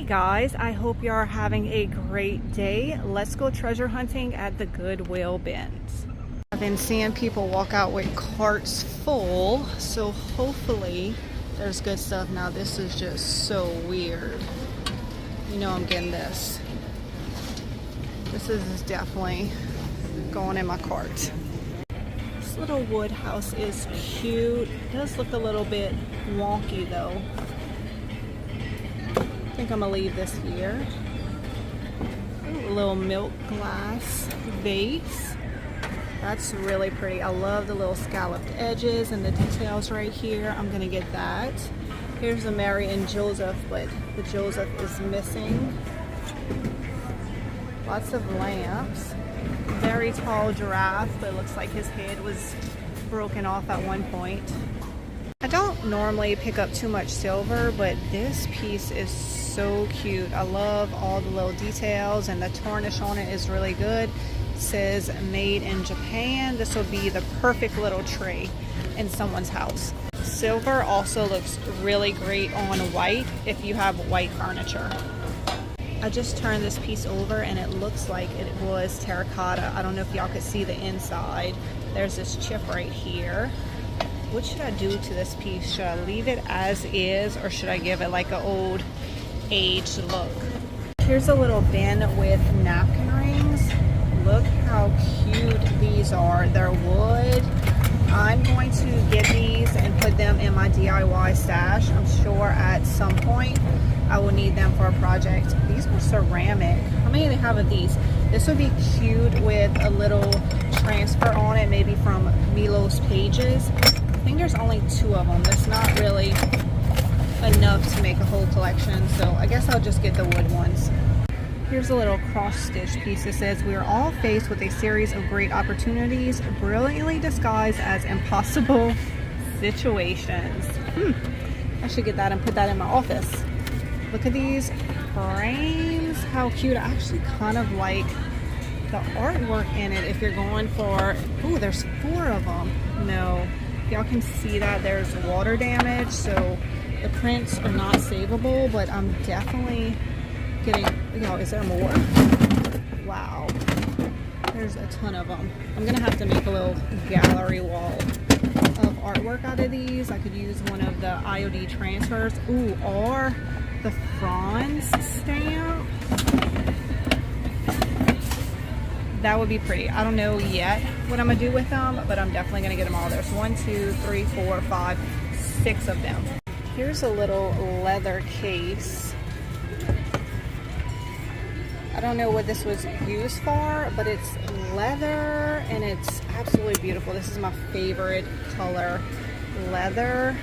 Alright guys, I hope you are having a great day. Let's go treasure hunting at the Goodwill Bins. I've been seeing people walk out with carts full, so hopefully there's good stuff. Now this is just so weird. You know I'm getting this. This is definitely going in my cart. This little wood house is cute. It does look a little bit wonky though. I think I'm gonna leave this here. Ooh, a little milk glass vase. That's really pretty. I love the little scalloped edges and the details right here. I'm gonna get that. Here's the Mary and Joseph, but the Joseph is missing. Lots of lamps. Very tall giraffe, but it looks like his head was broken off at one point. I don't normally pick up too much silver, but this piece is so cute. I love all the little details, and the tarnish on it is really good. It says made in Japan. This will be the perfect little tray in someone's house. Silver also looks really great on white if you have white furniture. I just turned this piece over and it looks like it was terracotta. I don't know if y'all could see the inside. There's this chip right here. What should I do to this piece? Should I leave it as is, or should I give it like an old aged look? Here's a little bin with napkin rings. Look how cute these are. They're wood. I'm going to get these and put them in my DIY stash. I'm sure at some point I will need them for a project. These are ceramic. How many do they have of these? This would be cute with a little transfer on it, maybe from Milo's Pages. I think there's only 2 of them. That's not really enough to make a whole collection, so I guess I'll just get the wood ones. Here's a little cross-stitch piece that says, we are all faced with a series of great opportunities, brilliantly disguised as impossible situations. I should get that and put that in my office. Look at these frames. How cute. I actually kind of like the artwork in it if you're going for, ooh, there's 4 of them. No, y'all can see that there's water damage, so the prints are not savable, but I'm definitely getting, y'all, is there more? Wow, there's a ton of them. I'm gonna have to make a little gallery wall of artwork out of these. I could use one of the IOD transfers. Ooh, or the Franz stamp. That would be pretty. I don't know yet what I'm gonna do with them, but I'm definitely gonna get them all. There's 1, 2, 3, 4, 5, 6 of them. Here's a little leather case. I don't know what this was used for, but it's leather and it's absolutely beautiful. This is my favorite color, leather.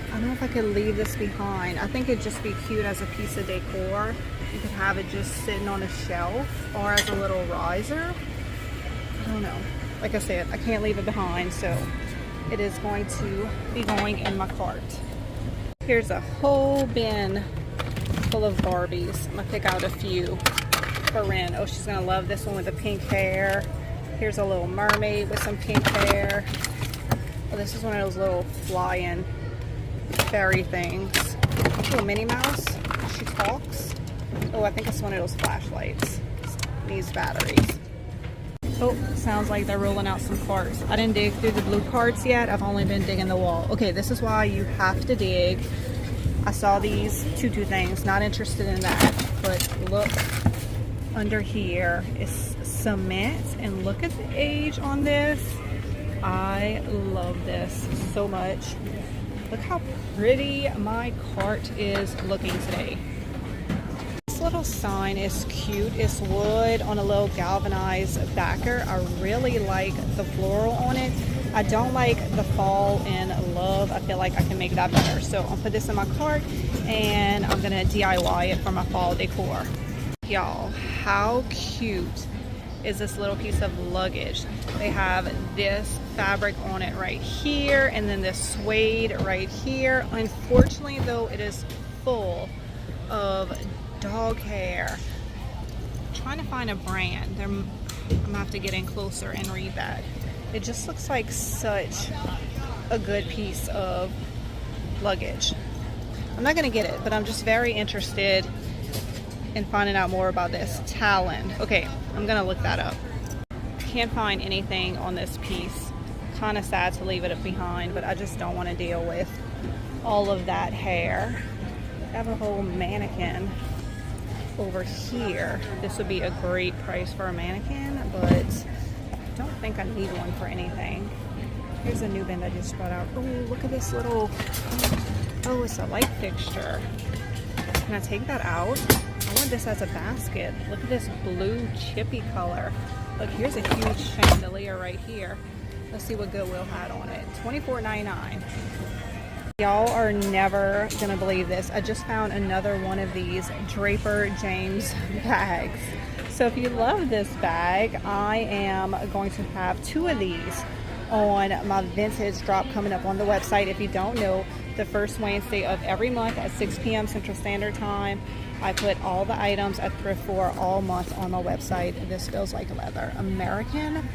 I don't know if I could leave this behind. I think it'd just be cute as a piece of decor. You could have it just sitting on a shelf or as a little riser. I don't know. Like I said, I can't leave it behind, so it is going to be going in my cart. Here's a whole bin full of Barbies. I'm gonna pick out a few for Ren. Oh, she's gonna love this one with the pink hair. Here's a little mermaid with some pink hair. Oh, this is one of those little flying fairy things. Little Minnie Mouse. She talks. Oh, I think it's one of those flashlights. Needs batteries. Oh, sounds like they're rolling out some carts. I didn't dig through the blue carts yet. I've only been digging the wall. Okay, this is why you have to dig. I saw these tutu things. Not interested in that. But look under here. It's cement. And look at the age on this. I love this so much. Look how pretty my cart is looking today. This little sign is cute. It's wood on a little galvanized backer. I really like the floral on it. I don't like the fall in love. I feel like I can make that better. So I'll put this in my cart and I'm gonna DIY it for my fall decor. Y'all, how cute is this little piece of luggage? They have this fabric on it right here and then this suede right here. Unfortunately though, it is full of dog hair. I'm trying to find a brand. I'm gonna have to get in closer and read that. It just looks like such a good piece of luggage. I'm not gonna get it, but I'm just very interested in finding out more about this. Talon. Okay, I'm gonna look that up. Can't find anything on this piece. Kind of sad to leave it behind, but I just don't want to deal with all of that hair. I have a whole mannequin over here. This would be a great price for a mannequin, but I don't think I need one for anything. Here's a new bin that I just brought out. Oh, look at this little, oh, it's a light fixture. Can I take that out? I want this as a basket. Look at this blue chippy color. Look, here's a huge chandelier right here. Let's see what Goodwill had on it. $24.99. Y'all are never gonna believe this. I just found another one of these Draper James bags. So if you love this bag, I am going to have 2 of these on my vintage drop coming up on the website. If you don't know, the first Wednesday of every month at 6 p.m. Central Standard Time, I put all the items at Thrift for all month on my website. This feels like leather. American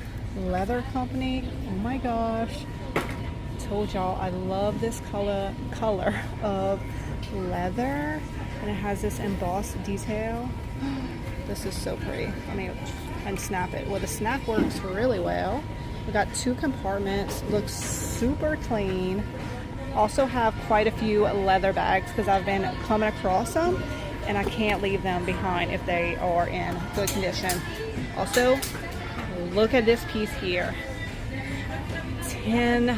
Leather Company. Oh my gosh. Told y'all I love this color of leather, and it has this embossed detail. This is so pretty. I mean, unsnap it. Well, the snap works really well. We got 2 compartments. Looks super clean. Also have quite a few leather bags because I've been coming across them, and I can't leave them behind if they are in good condition. Also, look at this piece here. $10.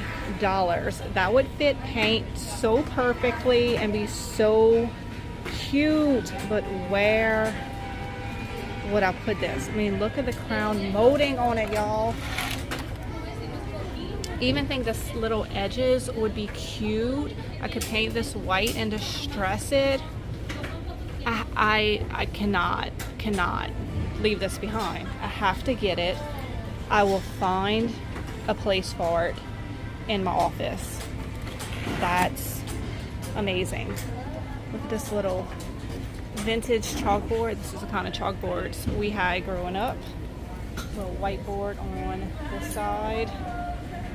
That would fit paint so perfectly and be so cute, but where would I put this? I mean, look at the crown molding on it, y'all. Even think this little edges would be cute. I could paint this white and distress it. I cannot leave this behind. I have to get it. I will find a place for it in my office. That's amazing. Look at this little vintage chalkboard. This is the kind of chalkboards we had growing up. A little whiteboard on this side.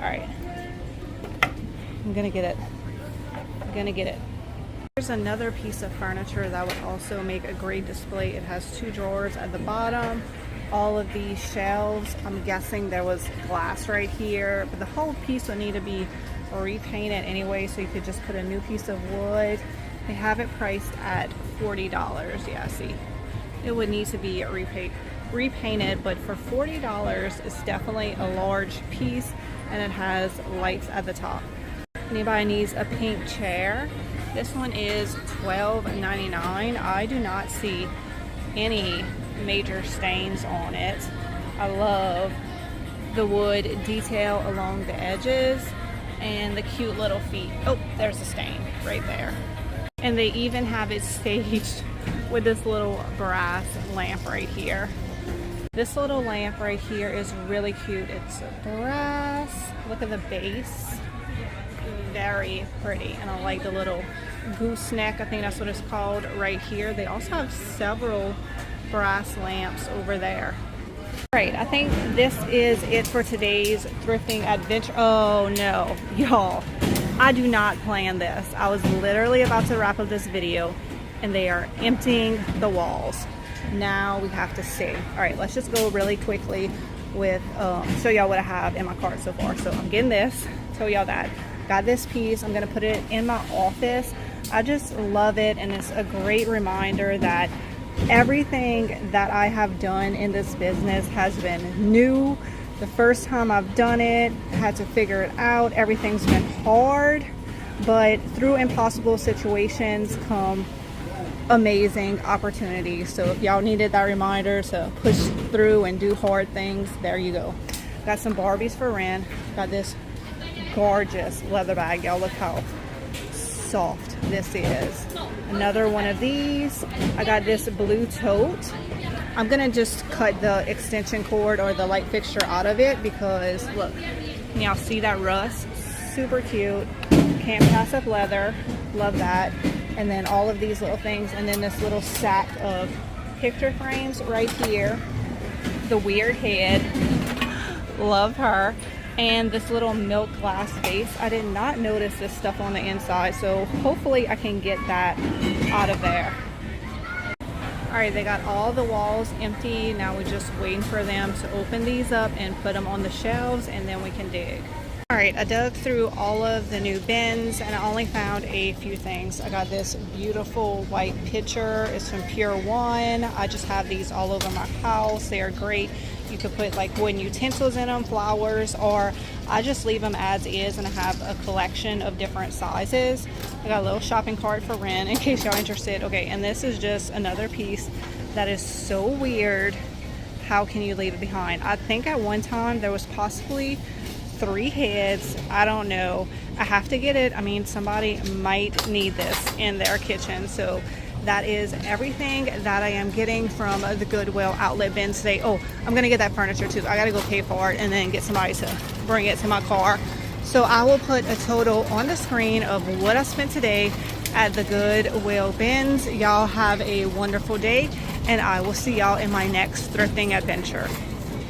All right, I'm gonna get it. Here's another piece of furniture that would also make a great display. It has 2 drawers at the bottom. All of these shelves, I'm guessing there was glass right here, but the whole piece would need to be repainted anyway, so you could just put a new piece of wood. They have it priced at $40. Yeah, see, it would need to be repainted, but for $40, it's definitely a large piece, and it has lights at the top. Anybody needs a pink chair, this one is $12.99. I do not see any major stains on it. I love the wood detail along the edges and the cute little feet. Oh, there's a stain right there. And they even have it staged with this little brass lamp right here. This little lamp right here is really cute. It's brass. Look at the base. Very pretty. And I like the little gooseneck, I think that's what it's called, right here. They also have several brass lamps over there. All right, I think this is it for today's thrifting adventure. Oh no, y'all, I do not plan this. I was literally about to wrap up this video and they are emptying the walls. Now we have to see. All right, let's just go really quickly with show y'all what I have in my cart so far. So I'm getting this, tell y'all that. Got this piece, I'm gonna put it in my office. I just love it, and it's a great reminder that everything that I have done in this business has been new. The first time I've done it, I had to figure it out. Everything's been hard, but through impossible situations come amazing opportunities. So if y'all needed that reminder to push through and do hard things, there you go. Got some Barbies for rent. Got this gorgeous leather bag. Y'all look how soft this is. Another one of these. I got this blue tote. I'm gonna just cut the extension cord or the light fixture out of it because look, y'all see that rust? Super cute. Can't pass up leather. Love that. And then all of these little things, and then this little sack of picture frames right here. The weird head. Love her. And this little milk glass vase. I did not notice this stuff on the inside, so hopefully I can get that out of there. All right, right, they got all the walls empty. Now we're just waiting for them to open these up and put them on the shelves, and then we can dig. All right, I dug through all of the new bins and I only found a few things. I got this beautiful white pitcher. It's from Pure One. I just have these all over my house. They are great. You could put like wooden utensils in them, flowers, or I just leave them as is, and I have a collection of different sizes. I got a little shopping cart for rent in case y'all interested. Okay, and this is just another piece that is so weird. How can you leave it behind? I think at one time there was possibly 3 heads. I don't know. I have to get it. I mean, somebody might need this in their kitchen. So that is everything that I am getting from the Goodwill outlet bins today. Oh, I'm gonna get that furniture too. I gotta go pay for it and then get somebody to bring it to my car. So I will put a total on the screen of what I spent today at the Goodwill bins. Y'all have a wonderful day, and I will see y'all in my next thrifting adventure.